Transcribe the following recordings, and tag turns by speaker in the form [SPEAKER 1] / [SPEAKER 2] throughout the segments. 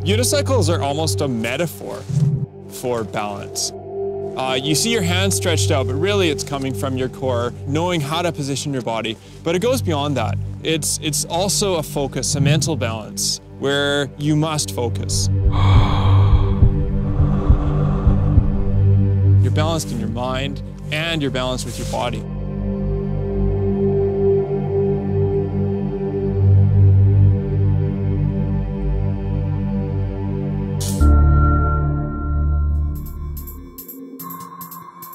[SPEAKER 1] Unicycles are almost a metaphor for balance. You see your hands stretched out, but really it's coming from your core, knowing how to position your body. But it goes beyond that. It's also a focus, a mental balance, where you must focus. You're balanced in your mind, and you're balanced with your body.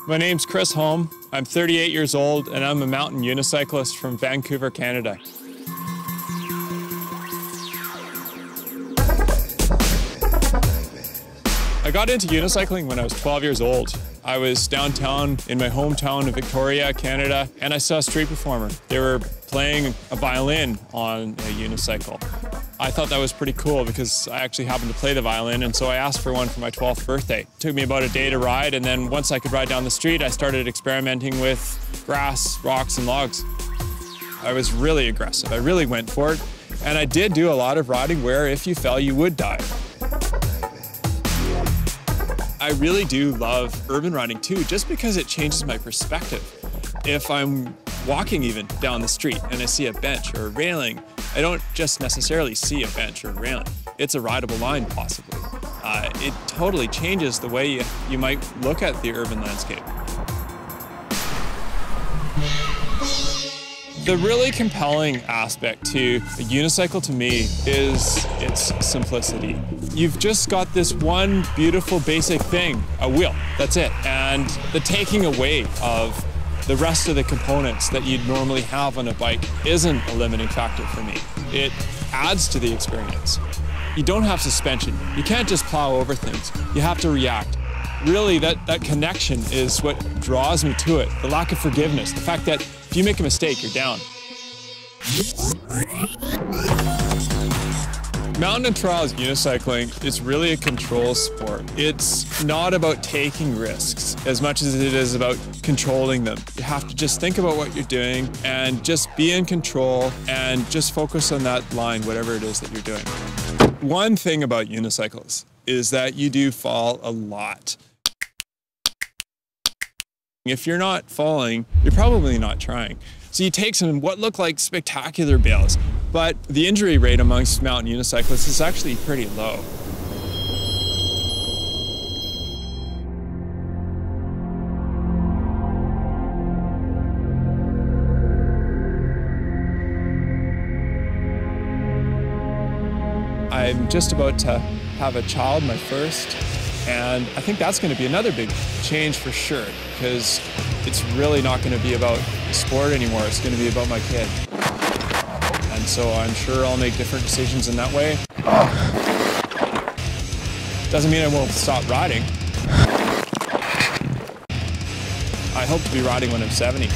[SPEAKER 1] My name's Chris Holm. I'm 38 years old and I'm a mountain unicyclist from Vancouver, Canada. I got into unicycling when I was 12 years old. I was downtown in my hometown of Victoria, Canada, and I saw a street performer. They were playing a violin on a unicycle. I thought that was pretty cool because I actually happened to play the violin, and so I asked for one for my 12th birthday. It took me about a day to ride, and then once I could ride down the street, I started experimenting with grass, rocks, and logs. I was really aggressive. I really went for it, and I did do a lot of riding where if you fell, you would die. I really do love urban riding too, just because it changes my perspective. If I'm walking even down the street and I see a bench or a railing, I don't just necessarily see a bench or a railing. It's a rideable line, possibly. It totally changes the way you might look at the urban landscape. The really compelling aspect to a unicycle to me is its simplicity. You've just got this one beautiful basic thing, a wheel, that's it. And the taking away of the rest of the components that you'd normally have on a bike isn't a limiting factor for me. It adds to the experience. You don't have suspension. You can't just plow over things. You have to react. Really, that connection is what draws me to it. The lack of forgiveness, the fact that if you make a mistake, you're down. Mountain and trials unicycling is really a control sport. It's not about taking risks as much as it is about controlling them. You have to just think about what you're doing and just be in control and just focus on that line, whatever it is that you're doing. One thing about unicycles is that you do fall a lot. If you're not falling, you're probably not trying. So you take some what look like spectacular bails, but the injury rate amongst mountain unicyclists is actually pretty low. I'm just about to have a child, my first, and I think that's going to be another big change for sure, because it's really not going to be about sport anymore. It's going to be about my kid. And so I'm sure I'll make different decisions in that way. Doesn't mean I won't stop riding. I hope to be riding when I'm 70.